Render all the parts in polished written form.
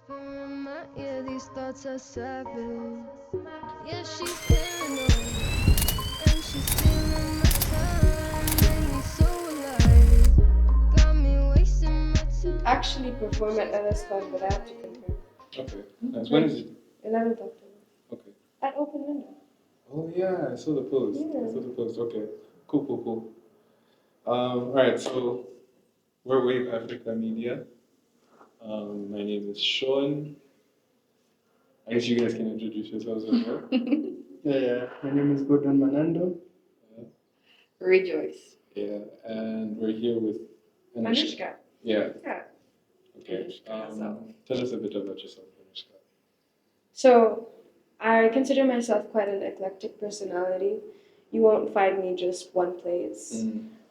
in my ear, these thoughts are savage. Yeah, she's paranoid, and she's stealing my time. Made me so alive, got me wasting my time. Actually perform at LSCon, but I have to confirm. Okay. Nice. When is it? 11th October. Okay. At Open Window. Oh yeah, I saw the post. Yeah. I saw the post. Okay. Cool, cool, cool. All right, so we're Wave Africa Media. My name is Sean. I guess you guys can introduce yourselves as well. Yeah, my name is Gordon Manando. Rejoice. Yeah, and we're here with Anushka. Yeah. Yeah. Okay. Anushka, Tell us a bit about yourself, Anushka. So, I consider myself quite an eclectic personality. You won't find me just one place.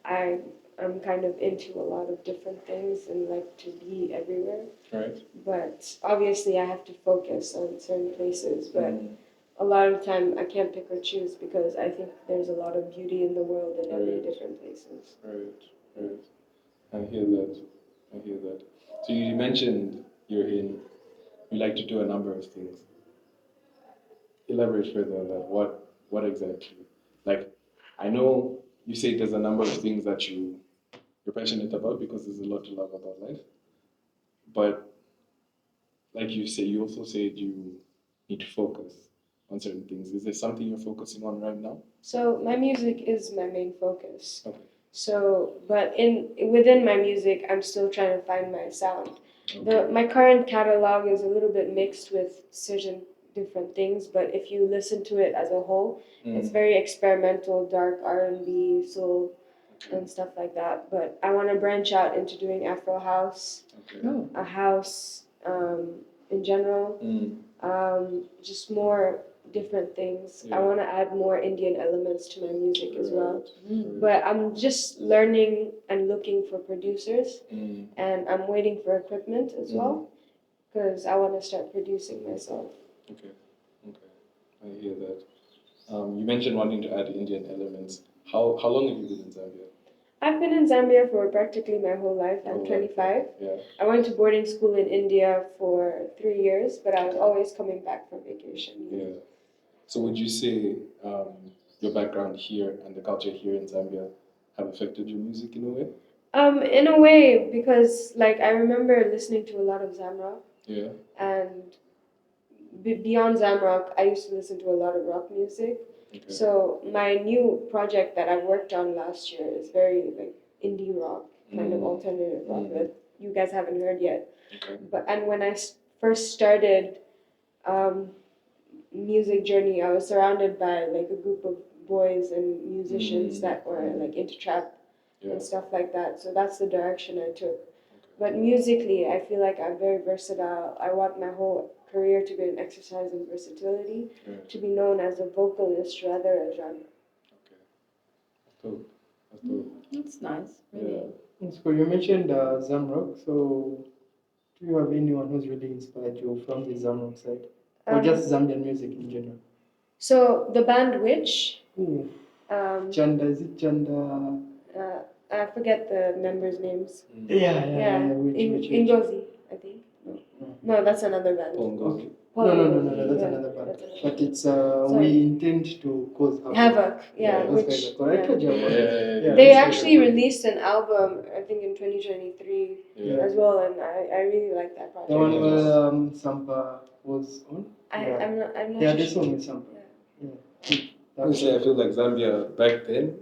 I am kind of into a lot of different things and like to be everywhere. Right. But obviously, I have to focus on certain places. But a lot of time, I can't pick or choose because I think there's a lot of beauty in the world in every different places. Right. Right. I hear that. I hear that. So you mentioned you like to do a number of things. Elaborate further on that. What exactly? Like, I know you say there's a number of things that you're passionate about because there's a lot to love about life. But like you also said you need to focus on certain things. Is there something you're focusing on right now? So my music is my main focus. Okay. So, but within my music, I'm still trying to find my sound. Okay. My current catalog is a little bit mixed with certain different things, but if you listen to it as a whole, it's very experimental, dark R&B, soul, and stuff like that. But I want to branch out into doing Afro house, Okay. a house in general, just more different things. I Yeah. want to add more Indian elements to my music as well. Right. But I'm just learning and looking for producers, and I'm waiting for equipment as well because I want to start producing myself. Okay. Okay. I hear that. You mentioned wanting to add Indian elements. How long have you been in Zambia? I've been in Zambia for practically my whole life. I'm 25. Yeah. I went to boarding school in India for 3 years, but I was always coming back for vacation. Yeah. So would you say your background here and the culture here in Zambia have affected your music in a way? In a way, because like I remember listening to a lot of Zamrock, Yeah. and beyond Zamrock, I used to listen to a lot of rock music. Okay. So my new project that I worked on last year is very like indie rock, kind of alternative rock that you guys haven't heard yet. Okay. And when I first started music journey, I was surrounded by like a group of boys and musicians that were like into trap and stuff like that. So that's the direction I took. But musically, I feel like I'm very versatile. I want my whole career to be an exercise in versatility, to be known as a vocalist rather a genre. Okay. That's dope. That's dope. That's nice. Yeah. So you mentioned Zamrock. So do you have anyone who's really inspired you from the Zamrock side, or just Zambian music in general? So the band Witch, Ooh, um, Is it Janda? I forget the members' names. Yeah. Which? Ingozi, I think. No, that's another band. Pongo. No, that's Yeah, another band. that's another But it's Sorry. we intend to cause Havoc, yeah, those which guys are cool. I told you about it. Yeah. they those guys actually are cool. released an album, I think in 2023 Yeah. as well, and I really like that project. The one where Sampa was on. I'm not Yeah, sure. this one with Sampa. Yeah. Honestly, I feel like Zambia back then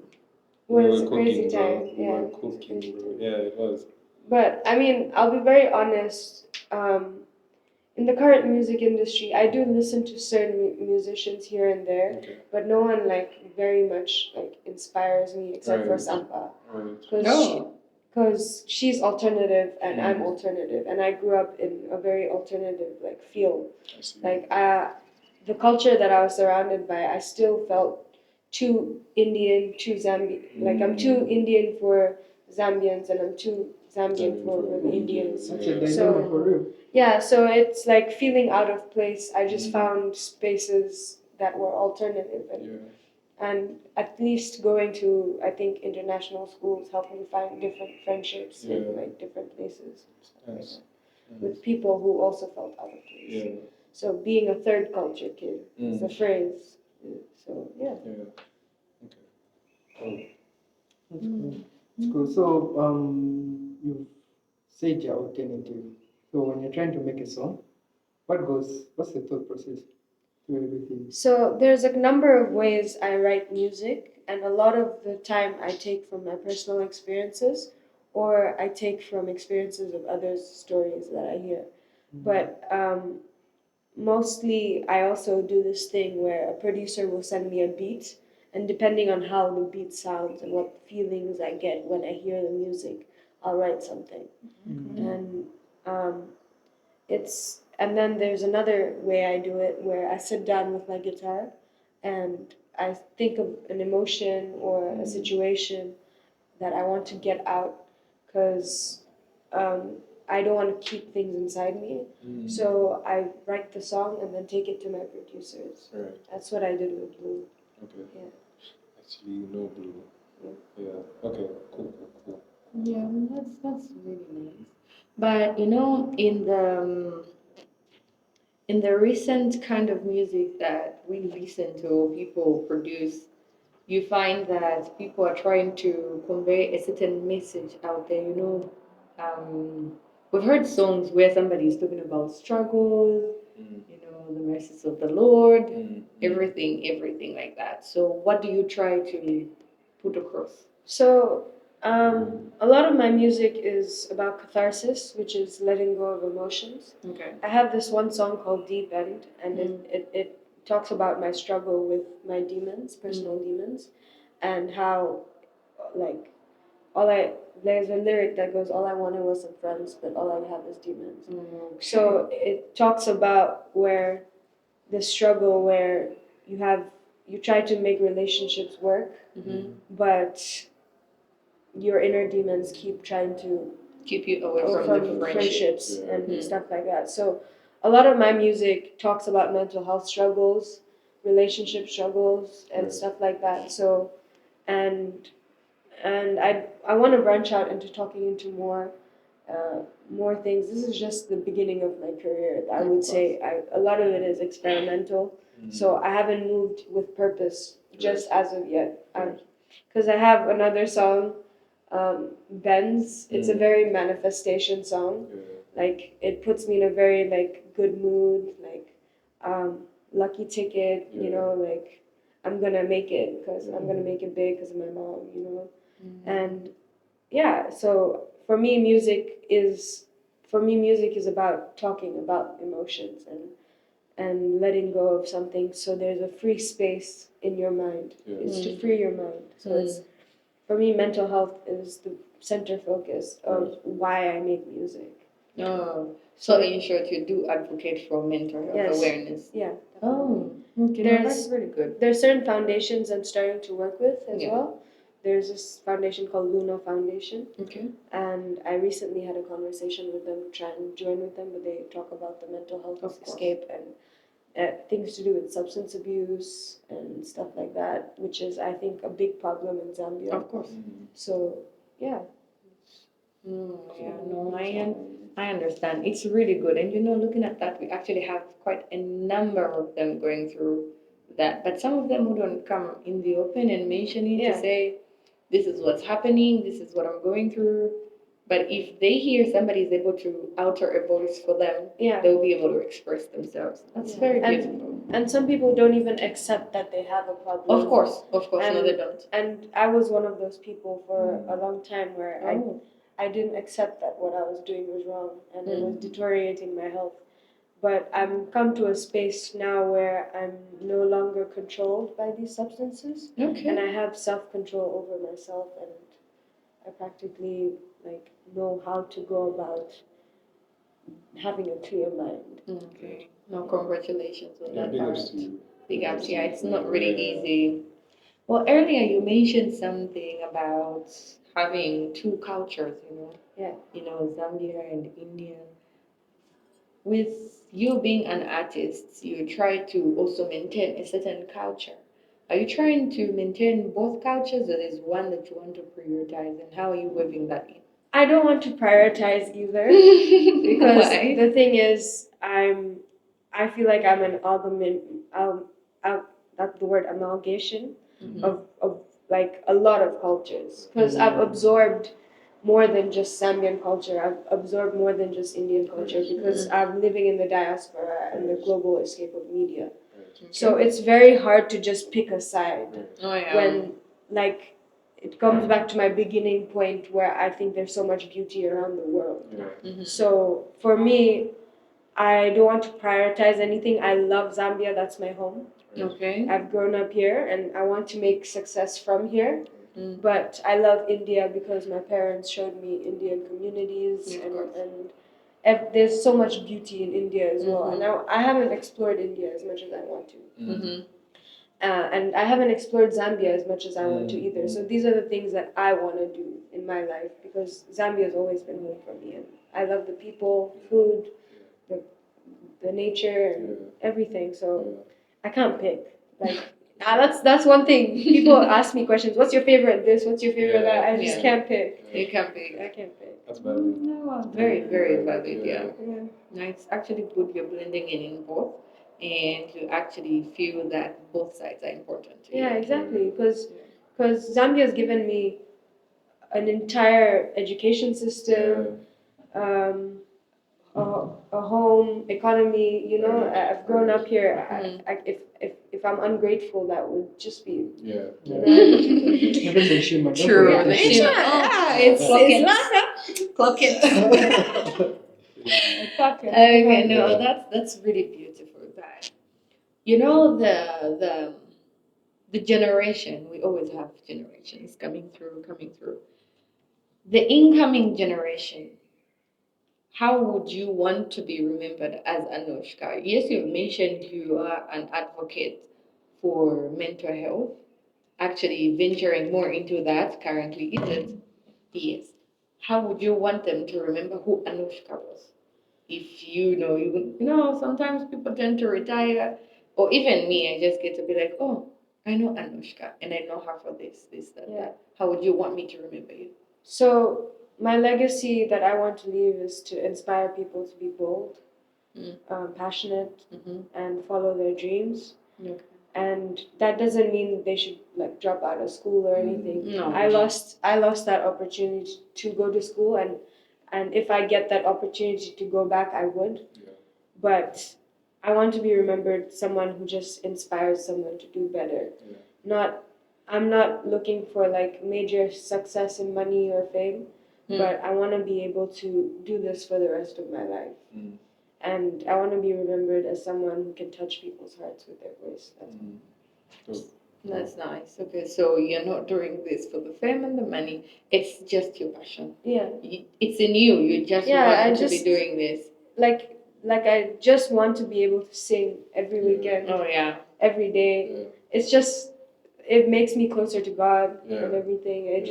Was we a were crazy cooking, bro. time, We yeah. were It was cooking, crazy bro. time. Yeah, it was. But I mean, I'll be very honest. In the current music industry, I do listen to certain musicians here and there, Okay. but no one like very much like inspires me except for Right. Sampa, Right. because she's alternative and I'm alternative, and I grew up in a very alternative like field. I see. Like the culture that I was surrounded by, I still felt too Indian, too Zambian. Like I'm too Indian for Zambians, and I'm too Zambian for the Indians. That's a So- dilemma for real. Yeah, so it's like feeling out of place. I just found spaces that were alternative, and at least going to, I think, international schools helped me find different friendships in Yeah. like different places. Nice. with people who also felt out of place. Yeah. So being a third culture kid is a phrase. So yeah. Yeah. Okay. That's cool. That's cool. So you've said you're alternative. So when you're trying to make a song, what's the thought process to everything? So there's a number of ways I write music, and a lot of the time I take from my personal experiences, or I take from experiences of others' stories that I hear. But mostly I also do this thing where a producer will send me a beat, and depending on how the beat sounds and what feelings I get when I hear the music, I'll write something. And um, and then there's another way I do it where I sit down with my guitar and I think of an emotion or a situation that I want to get out because I don't want to keep things inside me. So I write the song and then take it to my producers. Right. That's what I did with Blue. Okay. Yeah. Actually, you know Blue. Yeah. Okay. Cool. Yeah, that's really nice. But you know, in the recent kind of music that we listen to, or people produce, you find that people are trying to convey a certain message out there. You know, we've heard songs where somebody is talking about struggles, you know, the mercies of the Lord, everything like that. So, what do you try to put across? So a lot of my music is about catharsis, which is letting go of emotions. Okay. I have this one song called Deep End, and it talks about my struggle with my demons, personal demons, and how, like, there's a lyric that goes, all I wanted was some friends, but all I have is demons. So it talks about where the struggle where you try to make relationships work, but your inner demons keep trying to Keep you away or from the from friendships. friendships and stuff like that. So a lot of my music talks about mental health struggles, relationship struggles, and stuff like that. So and I want to branch out into talking into more things. This is just the beginning of my career. I would say a lot of it is experimental. So I haven't moved with purpose just as of yet. Because I have another song, Ben's. It's a very manifestation song. Like it puts me in a very like good mood. Like lucky ticket. You know, like I'm gonna make it because I'm gonna make it big because of my mom. You know, and yeah. So for me music is about talking about emotions and letting go of something so there's a free space in your mind. It's to free your mind. So it's for me mental health is the center focus of why I make music. Oh, so in short, you do advocate for mental health Yes. awareness. Yeah. Oh, okay. That's really good. There's certain foundations I'm starting to work with as Yeah. well. There's this foundation called Luna Foundation, Okay. and I recently had a conversation with them, trying to join with them, but they talk about the mental health Of course. escape and things to do with substance abuse and stuff like that, which is, I think, a big problem in Zambia. Of course. So, yeah. Yeah, no, I understand. It's really good. And you know, looking at that, we actually have quite a number of them going through that. But some of them wouldn't come in the open and mention it Yeah. to say, this is what's happening, this is what I'm going through. But if they hear somebody is able to alter a voice for them, Yeah. they'll be able to express themselves. That's very beautiful. And some people don't even accept that they have a problem. Of course, no, And- they don't. And I was one of those people for a long time where Oh. I didn't accept that what I was doing was wrong and it was deteriorating my health. But I'm come to a space now where I'm no longer controlled by these substances Okay. and I have self-control over myself and I practically like know how to go about having a clear mind. Okay. No, congratulations on Yeah, that big part. ups to you. Big ups, yeah, it's not really easy. Well, earlier you mentioned something about having two cultures, you know? Yeah. You know, Zambia and India. With you being an artist, you try to also maintain a certain culture. Are you trying to maintain both cultures or there's one that you want to prioritize and how are you weaving that in? I don't want to prioritize either because Why? the thing is, I feel like I'm an that's the word amalgamation Mhm. of like a lot of cultures because I've absorbed more than just Zambian culture. I've absorbed more than just Indian culture because I'm living in the diaspora and the global escape of media. So it's very hard to just pick a side Oh yeah. when like it comes back to my beginning point where I think there's so much beauty around the world. Mhm. So for me, I don't want to prioritize anything. I love Zambia, that's my home. Okay. I've grown up here and I want to make success from here. Mm. But I love India because my parents showed me Indian communities Yeah, of and, course. there's so much beauty in India as well. Mhm. And I haven't explored India as much as I want to. Mm-hmm. And I haven't explored Zambia as much as I want to either. So these are the things that I want to do in my life because Zambia has always been home for me. And I love the people, food, the, the nature, and everything. So I can't pick. Like that's one thing. People ask me questions. What's your favorite this? What's your favorite that? I just Yeah. can't pick. You can be. I can't pick. That's valid. No, very, very valid. Yeah. Yeah. No, it's actually good you're blending in both, and you actually feel that both sides are important to you. Yeah, exactly. Because Zambia has given me an entire education system, um, a home, economy. You know, I've grown up here. If I'm ungrateful, that would just be. Yeah. Even the Shima, don't True. forget The the Shima. Shima. It's clock it. Okay, no, that's really beautiful. That you know the generation we always have generations coming through. The incoming generation. How would you want to be remembered as Anushka? Yes, you've mentioned you are an advocate for mental health. Actually, venturing more into that currently, is it? Yes. How would you want them to remember who Anushka was? If sometimes people tend to retire, or even me, I just get to be like, oh, I know Anushka, and I know her for this, that, Yeah. that. How would you want me to remember you? So my legacy that I want to leave is to inspire people to be bold, passionate, Mm-hmm. and follow their dreams. Okay. And that doesn't mean they should like drop out of school or anything. No. I lost that opportunity to go to school, and if I get that opportunity to go back, I would. Yeah. But I want to be remembered someone who just inspires someone to do better. Yeah. I'm not looking for like major success in money or fame, but I want to be able to do this for the rest of my life. And I want to be remembered as someone who can touch people's hearts with their voice. That's nice. Okay, so you're not doing this for the fame and the money. It's just your passion. Yeah. It's in you. You just want to be doing this. Like I just want to be able to sing every weekend, Oh yeah. every day. Yeah. It's just it makes me closer to God Yeah. and everything. It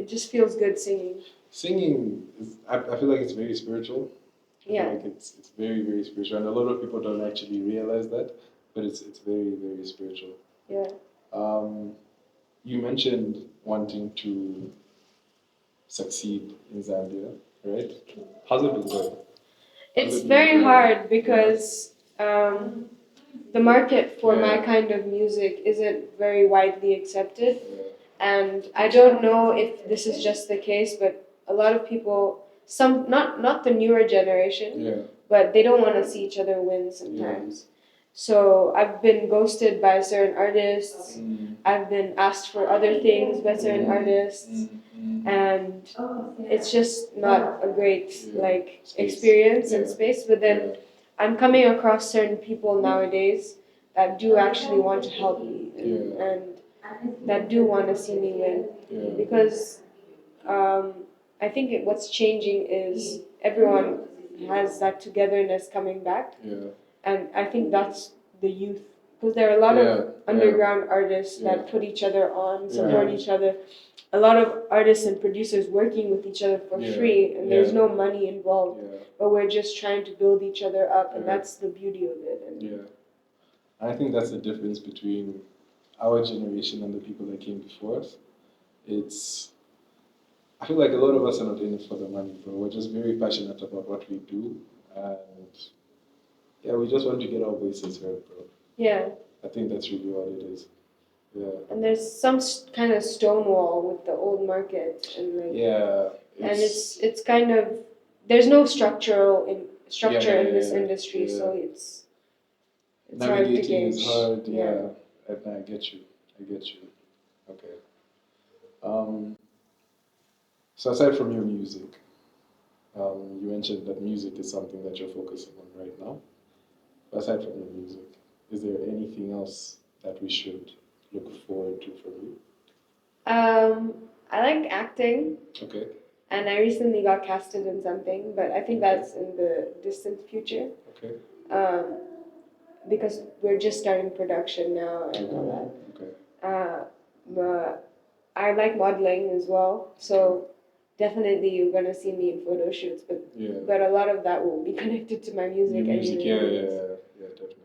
just feels good singing. Singing is, I feel like it's very spiritual. I Yeah. feel like it's very, very spiritual. And a lot of people don't actually realize that, but it's very, very spiritual. Yeah. You mentioned wanting to succeed in Zambia, right? How's it been going? It's very hard because the market for my kind of music isn't very widely accepted. And I don't know if this is just the case, but a lot of people, some not the newer generation, but they don't want to see each other win sometimes. So I've been ghosted by certain artists. I've been asked for other things by certain artists, and it's just not a great like experience and space. But then I'm coming across certain people nowadays that do actually want to help me and that do want to see me win because I think what's changing is everyone has that togetherness coming back, and I think that's the youth because there are a lot of underground artists that put each other on, support each other. A lot of artists and producers working with each other for free, and there's no money involved, but we're just trying to build each other up, and that's the beauty of it. And I think that's the difference between our generation and the people that came before us. It's I feel like a lot of us are not in it for the money, bro. We're just very passionate about what we do, and yeah, we just want to get our voices heard, bro. Yeah. I think that's really what it is. Yeah. And there's some kind of stonewall with the old market, and like Yeah. and it's kind of there's no structure in this industry, yeah. so it's hard to Navigating is gauge. hard. Yeah. I get you. I get you. Okay. So aside from your music, you mentioned that music is something that you're focusing on right now. Aside from your music, is there anything else that we should look forward to from you? I like acting, Okay. and I recently got casted in something, but I think that's in the distant future. Okay. Because we're just starting production now and all that. Okay. But I like modeling as well, so definitely you're gonna see me in photo shoots. But a lot of that will be connected to my music. Your music, definitely.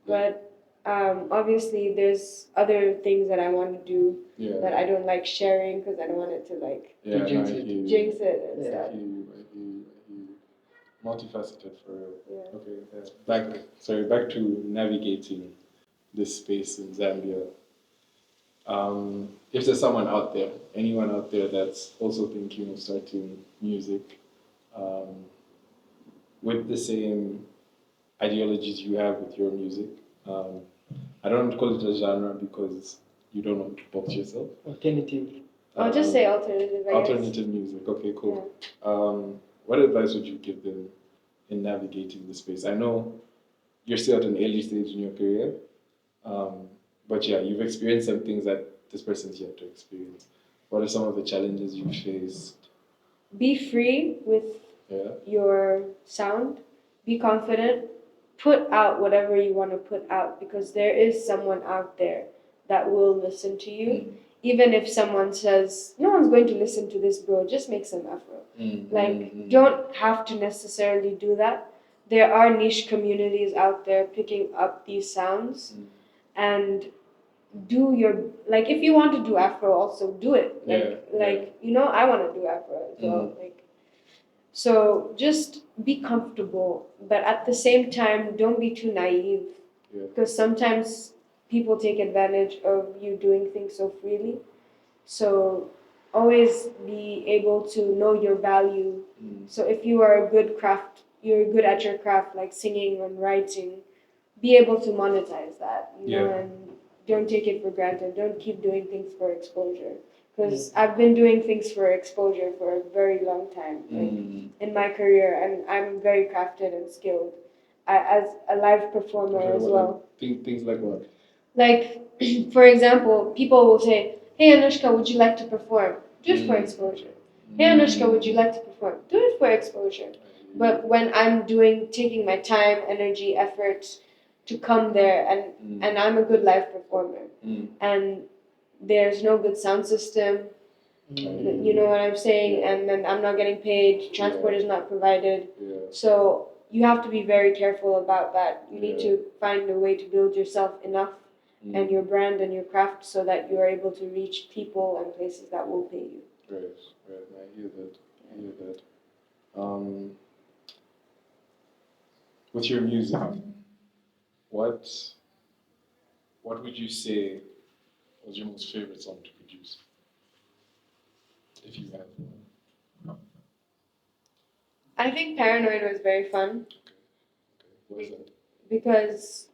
But obviously, there's other things that I want to do that I don't like sharing because I don't want it to like jinx it and stuff. I hear you. Multifaceted for real. Yeah. Okay. Back to navigating this space in Zambia. If there's anyone out there that's also thinking of starting music, with the same ideologies you have with your music, I don't call it a genre because you don't want to box yourself. Alternative. I'll just say alternative. I guess. Alternative music. Okay, cool. Yeah. What advice would you give them in navigating the space? I know you're still at an early stage in your career, but yeah, you've experienced some things that this person's yet to experience. What are some of the challenges you faced? Be free with your sound. Be confident. Put out whatever you want to put out because there is someone out there that will listen to you. Even if someone says, no one's going to listen to this, bro, just make some effort. Don't have to necessarily do that. There are niche communities out there picking up these sounds and do your, if you want to do Afro, also do it. I want to do Afro as well. So just be comfortable, but at the same time, don't be too naive because sometimes people take advantage of you doing things so freely. So always be able to know your value. So if you are you're good at your craft, like singing and writing, be able to monetize that, and don't take it for granted. Don't keep doing things for exposure. Because I've been doing things for exposure for a very long time in my career, and I'm very crafted and skilled as a live performer as well. Things like what? Like, for example, people will say, hey Anushka, would you like to perform? Do it for exposure. Hey Anushka, would you like to perform? Do it for exposure. But when I'm taking my time, energy, effort to come there, and I'm a good live performer, and there's no good sound system, you know what I'm saying, and then I'm not getting paid, transport is not provided, so you have to be very careful about that. You need to find a way to build yourself enough and your brand and your craft so that you are able to reach people and places that will pay you. Right. I hear that. With your music, what would you say was your most favorite song to produce? If you have one. I think Paranoid was very fun. Okay. Why is that? Because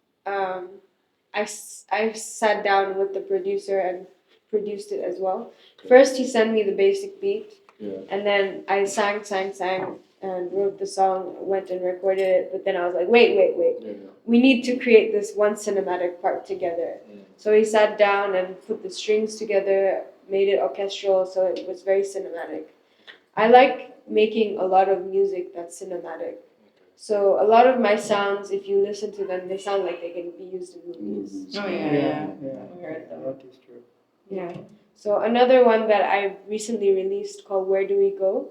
I sat down with the producer and produced it as well. Okay. First, he sent me the basic beat, and then I sang, and wrote the song, went and recorded it. But then I was like, wait. We need to create this one cinematic part together. So he sat down and put the strings together, made it orchestral, so it was very cinematic. I like making a lot of music that's cinematic. So a lot of my sounds, if you listen to them, they sound like they can be used in movies. Oh yeah. I heard that. That is true. Yeah. So another one that I recently released called Where Do We Go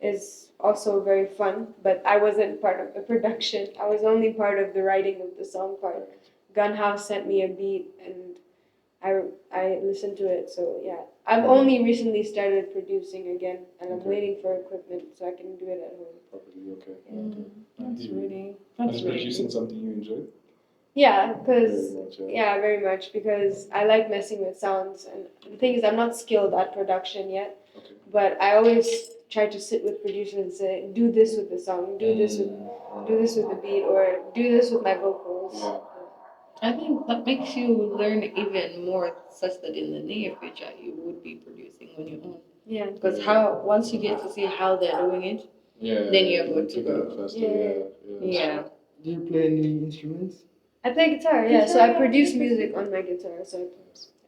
is also very fun, but I wasn't part of the production. I was only part of the writing of the song part. Gunhouse sent me a beat and I listened to it. So yeah, I've only recently started producing again, and I'm Okay. waiting for equipment so I can do it at home. Properly, okay. That's really And that's is really producing something you enjoy? Yeah, Very because much, yeah. yeah, very much because I like messing with sounds, and the thing is, I'm not skilled at production yet, Okay. but I always try to sit with producers and say, do this with the song, do this with the beat, or do this with my vocals. Yeah. I think that makes you learn even more, such that in the near future you would be producing on your own. Yeah. Because how once you get to see how they're doing it, Yeah. then you're good to Take it up go. faster, Yeah. Yeah. Do you play any instruments? I play guitar, yeah. So I Guitar, produce yeah. music on my guitar. So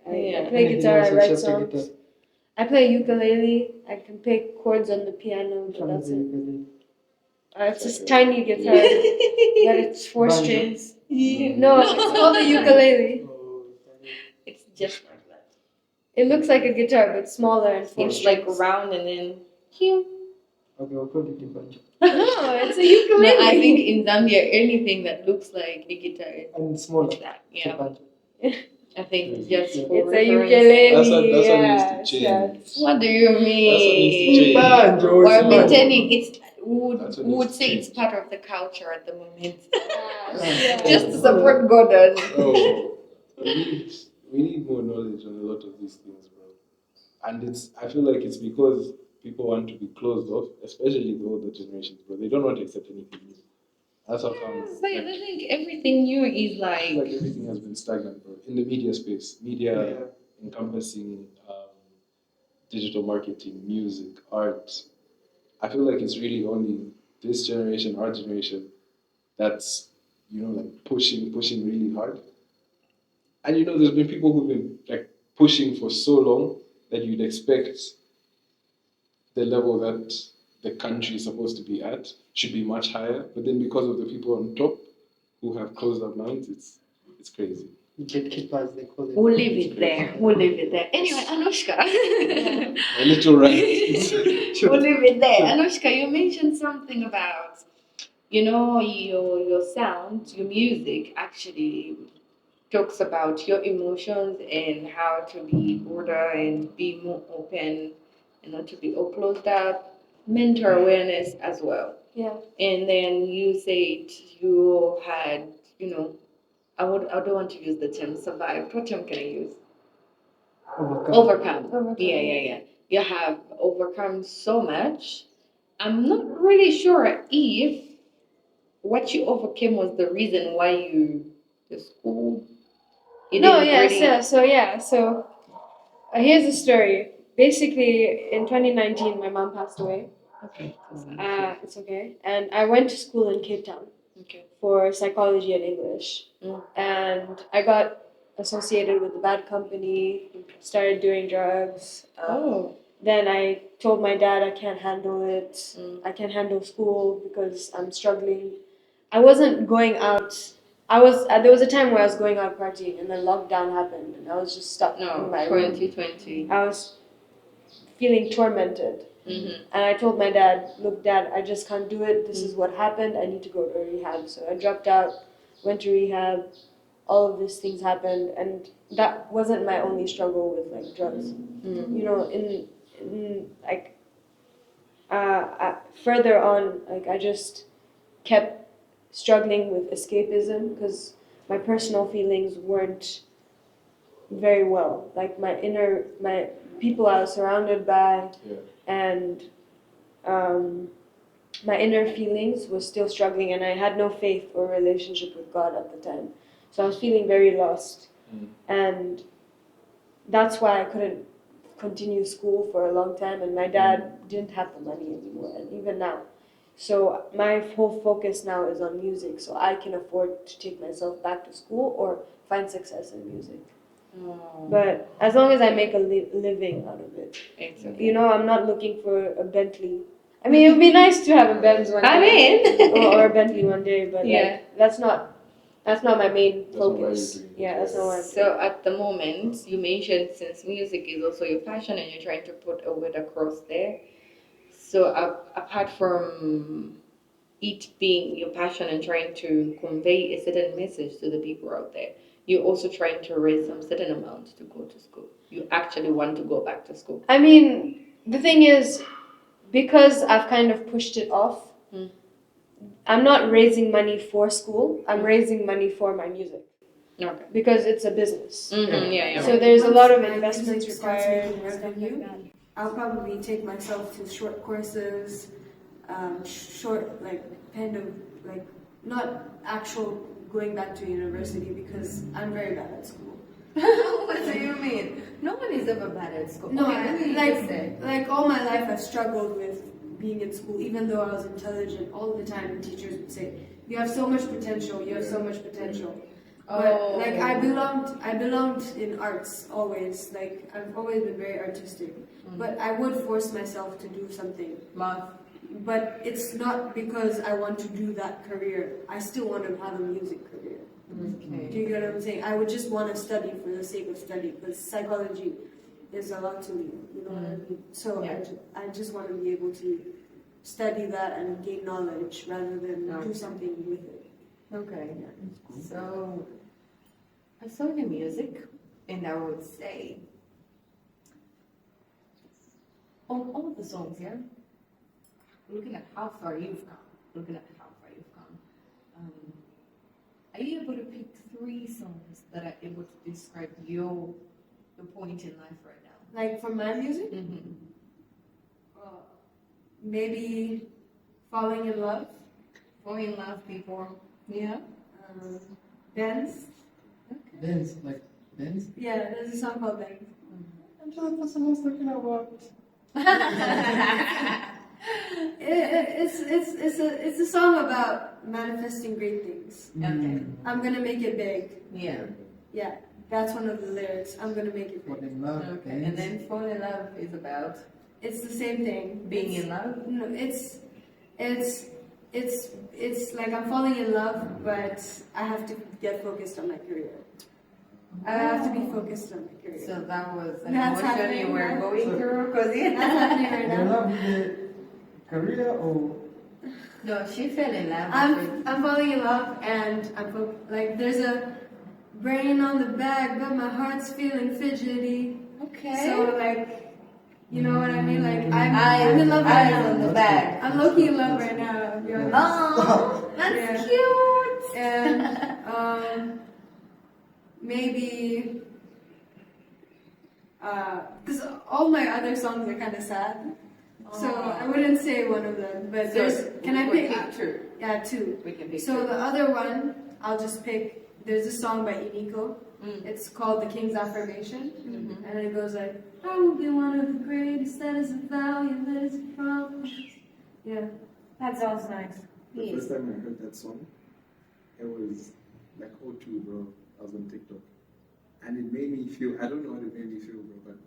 I Yeah. play Anything guitar, else I write except the songs. guitar? I play ukulele. I can play chords on the piano, Which but one is that's the it. ukulele? It's this tiny guitar, but it's four Banjo? strings. Yeah. No, it's called a ukulele. Oh, It's just like that. It looks like a guitar, but smaller and four It's like strings. round and then cute. okay, we'll call it a banjo. No, it's a ukulele. No, I think in Zambia anything that looks like a guitar is And smaller. that. It's a Yeah. banjo. I think Yeah. just It's for It's a reference. ukulele. That's what needs to Yeah, change. What do you mean? That's what needs to change. Banjo, We're it's a banjo. maintaining it's That's what we would needs to say it's change. part of the culture at the moment. yeah. Just to support Gordon. Oh, we need more knowledge on a lot of these things, bro. And I feel like it's because people want to be closed off, especially the older generations, bro. They don't want to accept anything new. That's how come. But I think everything new is I feel like like everything has been stagnant, bro. In the media space, media Yeah. encompassing digital marketing, music, art. I feel like it's really only this generation, our generation, that's like pushing really hard. And there's been people who've been like pushing for so long that you'd expect the level that the country is supposed to be at should be much higher. But then because of the people on top who have closed up minds, it's crazy. Gatekeepers, they call it. we'll leave it there. We'll leave it there. Anyway, Anushka. A little right. We'll leave it there. Anushka, you mentioned something about, your sound, your music actually talks about your emotions and how to be broader and be more open and not to be all closed up. Mental awareness as well. Yeah. And then you said you had, I don't want to use the term survived. What term can I use? Overcome. Yeah. You have overcome so much. I'm not really sure if what you overcame was the reason why the school. You No, didn't yes, really. yeah. So here's the story. Basically, in 2019, my mom passed away. Okay. It's okay. And I went to school in Cape Town Okay. for psychology and English. And I got associated with a bad company, started doing drugs. Then I told my dad I can't handle it. I can't handle school because I'm struggling. I wasn't going out. There was a time where I was going out partying, and then lockdown happened, and I was just stuck No, in my room. 2020. I was feeling tormented. Mm-hmm. And I told my dad, look, Dad, I just can't do it. This is what happened. I need to go to rehab. So I dropped out, went to rehab. All of these things happened. And that wasn't my only struggle with like drugs. In like, further on, like I just kept struggling with escapism because my personal feelings weren't very well. Like my people I was surrounded by Yeah. and my inner feelings was still struggling, and I had no faith or relationship with God at the time. So I was feeling very lost, and that's why I couldn't continue school for a long time, and my dad didn't have the money anymore, and even now. So my whole focus now is on music, so I can afford to take myself back to school or find success in music. But as long as I make a living out of it, It's okay. I'm not looking for a Bentley. I mean, it would be nice to have a Benz one day, or a Bentley one day, but Yeah. like that's not my main That's not why you're focus. doing it. Yeah, that's not why. I'm So at the moment, you mentioned since music is also your passion and you're trying to put a word across there. So apart from it being your passion and trying to convey a certain message to the people out there, you're also trying to raise some certain amount to go to school. You actually want to go back to school. I mean, the thing is, because I've kind of pushed it off, I'm not raising money for school. I'm raising money for my music. Okay. Because it's a business. Yeah. So there's a lot of My investments music starts required. making revenue. I'll probably take myself to short courses, short, like, kind of, like, not actual going back to university because I'm very bad at school. What do you mean? No one is ever bad at school. No, Okay, let me just say. like all my life I've struggled with being in school, even though I was intelligent all the time. Teachers would say, "You have so much potential. You have so much potential." But like I belonged in arts always. Like I've always been very artistic. But I would force myself to do something. Math. But it's not because I want to do that career. I still want to have a music career. Okay. Do you get what I'm saying? I would just want to study for the sake of study because psychology is a lot to me. You know what I mean? So Yeah. I just want to be able to study that and gain knowledge rather than do something with it. Okay. So I saw the music, and I would say on all the songs, yeah. Looking at how far you've come, are you able to pick 3 songs that are able to describe your point in life right now? Like for my music, maybe falling in love. Falling in love before, yeah. Benz. Benz, like Benz? Yeah, there's a song called Benz. I'm sure the person was talking about. It's a song about manifesting great things. Okay. I'm gonna make it big. Yeah. Yeah, that's one of the lyrics. I'm gonna make it Fall big. in love. Okay. And then fall in love is about It's the same thing. being in love. No, it's like I'm falling in love, but I have to get focused on my career. I have to be focused on my career. So that was an That's emotion you happening, were right? going So- through, because That's happening right In now. love with the career or no, she fell in love. I'm falling in love, and like there's a brain on the back, but my heart's feeling fidgety. Okay. So like, you know what I mean? Like I'm in love right eyes on now. the back. I'm low-key in love right now. I'll be honest. Oh, that's Yeah. cute. And maybe because all my other songs are kind of sad, so I wouldn't say one of them. But can I pick? 2? Yeah, 2. We can pick So 2. the other one, I'll just pick. There's a song by Iniko. It's called The King's Affirmation, and it goes like, "I will be one of the greatest. That is a vow, and that is a promise." Yeah, That sounds nice. The first time I heard that song, it was like O2, bro. I was on TikTok. And it made me feel, I don't know what it made me feel, bro, but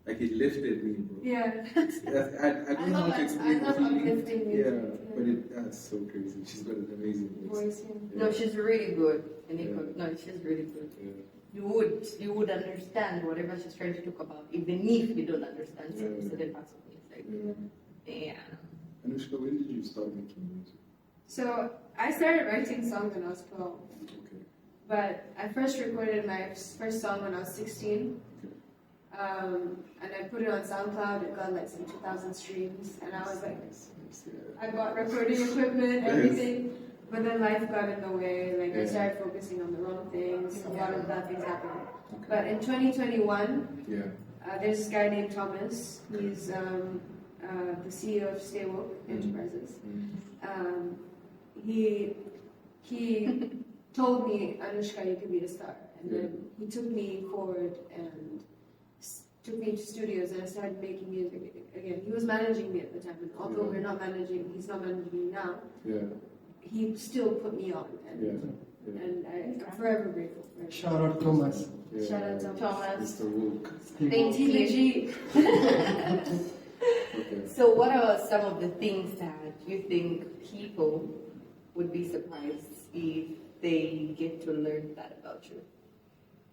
like it lifted me, bro. yeah. I don't know how to explain I the love feeling. uplifting music. Yeah, but that's so crazy. She's got an amazing voice. Voice, yeah. No, she's really good. Yeah. No, she's really good. Yeah. You would understand whatever she's trying to talk about, even if you don't understand Yeah. certain parts of music. Yeah. Anushka, when did you start making music? So I started writing songs when I was 12, Okay. but I first recorded my first song when I was 16, and I put it on SoundCloud. It got like some 2,000 streams, and I was like, I bought recording equipment, everything, but then life got in the way. Like I started focusing on the wrong things. A lot of bad things happened. But in 2021, there's this guy named Thomas. He's the CEO of Stay Woke Enterprises. He told me, Anushka, you could be a star. And then he took me forward and took me to studios, and I started making music again. He was managing me at the time, and although he's not managing me now, he still put me on. And I'm forever grateful for it. shout out Thomas. Shout out to Thomas. Mr. Woke. Thank you. TBG. Okay. So, what are some of the things that you think people would be surprised if they get to learn that about you?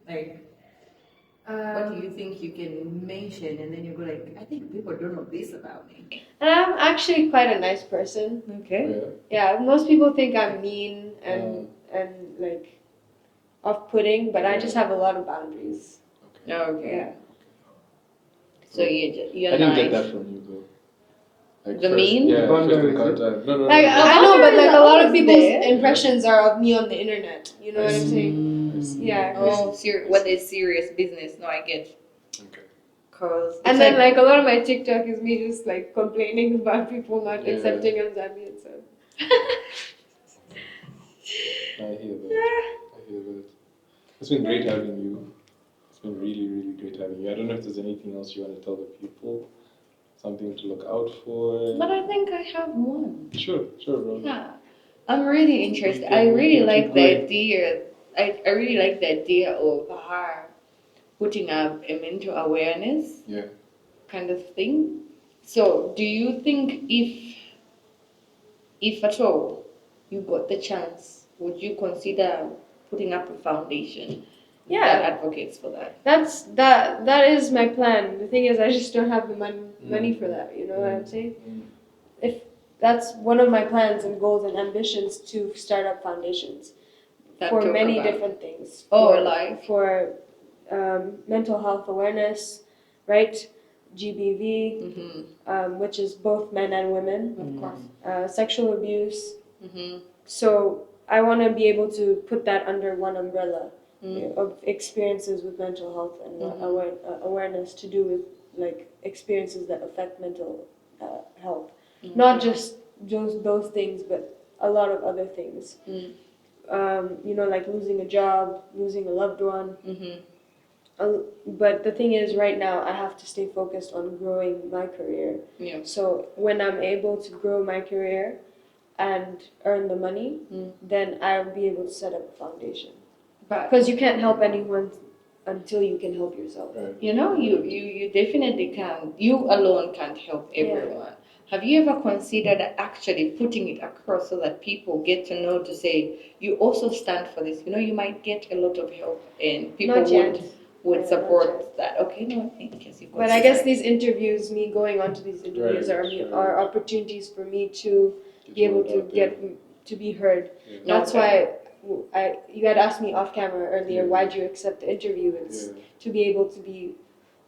Like, What do you think you can mention, and then you go like, I think people don't know this about me. And I'm actually quite a nice person. Okay. Yeah. Yeah, most people think I'm mean and like off-putting, but I just have a lot of boundaries. Okay. Okay. Yeah. So you're I didn't nice. get that from you though. Like The first, mean? Yeah, first Boundary, encounter. No, no, Like no. I know, but like a lot of Boundaries are people's always there. impressions are of me on the internet. You know I what I'm see. saying? I see. Yeah, Oh, what is serious business? No, I get. Okay. Cause And it's then like a lot of my TikTok is me just like complaining about people not Yeah. accepting I'm Zambian. So I hear that. I hear that. It's been great having you. It's been really, really great having you. I don't know if there's anything else you want to tell the people. Something to look out for. But I think I have one. Sure, bro. Yeah. I'm really interested. can- I we really can like keep the going. idea. I really like the idea of her putting up a mental awareness Yeah. kind of thing. So do you think if at all you got the chance, would you consider putting up a foundation that yeah, advocates for that? that is my plan. The thing is, I just don't have the money for that. You know what I'm saying? If that's one of my plans and goals and ambitions to start up foundations That for talk many about- different things. Oh, for, like? for mental health awareness, right? GBV, which is both men and women. Of course. Sexual abuse. Mm-hmm. So I want to be able to put that under one umbrella Mm. of experiences with mental health and awareness to do with like experiences that affect mental health. Not just those things, but a lot of other things. Mm. You know, like losing a job, losing a loved one. Mm-hmm. But the thing is, right now, I have to stay focused on growing my career. Yeah. So when I'm able to grow my career and earn the money, then I'll be able to set up a foundation. But Because you can't help anyone until you can help yourself. Right. you know, you definitely can. You alone can't help everyone. Have you ever considered actually putting it across so that people get to know to say you also stand for this? You know, you might get a lot of help and people Not yet. would Yeah, support not yet. that. Okay, no, I guess you But I guess these interviews, me going on to these interviews, Right, are opportunities for me to be able to to be heard. Yeah. That's why you had asked me off camera earlier, Yeah. why'd you accept the interview? It's to be able to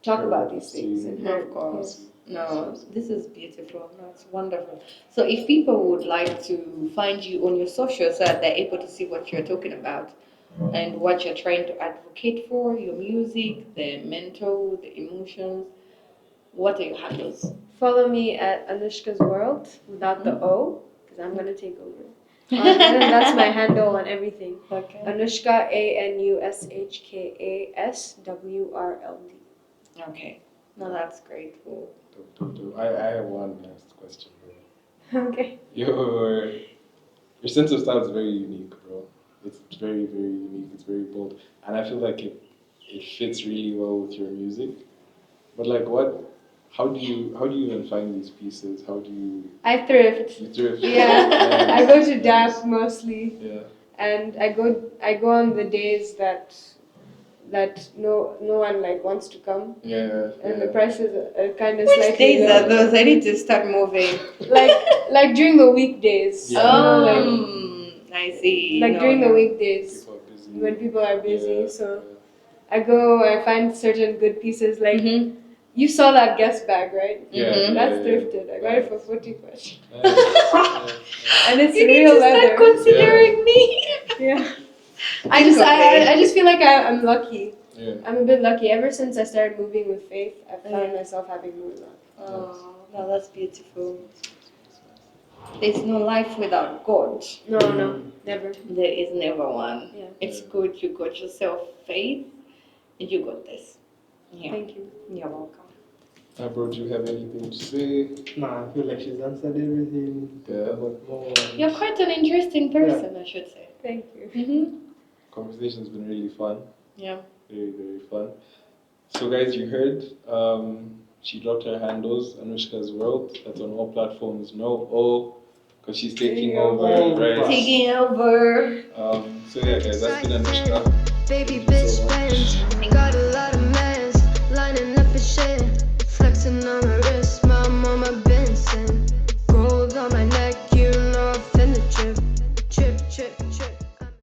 talk Heard, about these things seen. and Of heard. course. No, this is beautiful. No, it's wonderful. So if people would like to find you on your socials so that they're able to see what you're talking about and what you're trying to advocate for, your music, the mental, the emotions, what are your handles? Follow me at Anushka's World without the O, because I'm gonna take over. That's my handle on everything. Okay. Anushka, ANUSHKASWRLD. Okay. No, that's great. Cool. I have one last question, bro. Okay. Your sense of style is very unique, bro. It's very, very unique. It's very bold, and I feel like it fits really well with your music. But like, how do you even find these pieces? How do you? I thrift. You thrift? Yeah, I go to DAP mostly, Yeah. and I go on the days that no one like wants to come, Yeah. and the prices are kind of Which slightly days low. are those? I need to start moving. like during the weekdays. Yeah. You know, I see. like No, during the no. weekdays People are busy. when people are busy. Yeah, So I go, I find certain good pieces. Like Mhm. you saw that guest bag, right? Yeah. That's thrifted. I got it for 40 kwacha. Yeah. And it's You need real to leather. start considering me. Yeah. Think of it. I just feel like I'm lucky. Yeah. I'm a bit lucky. Ever since I started moving with Faith, I found myself having more luck. Oh, no, that's beautiful. There's no life without God. No, never. There is never one. Yeah. It's good you got yourself faith and you got this. Yeah. Thank you. You're welcome. Bro, do you have anything to say? Nah, I feel like she's answered everything. Yeah. But more. You're quite an interesting person, I should say. Thank you. Mm-hmm. Conversation's been really fun. Yeah. Very, very fun. So, guys, you heard she dropped her handles, Anushka's World. That's on all platforms. No O, because she's taking over. Right. Taking over. So, yeah, guys, that's been Anushka. Baby Thank you so bitch much. went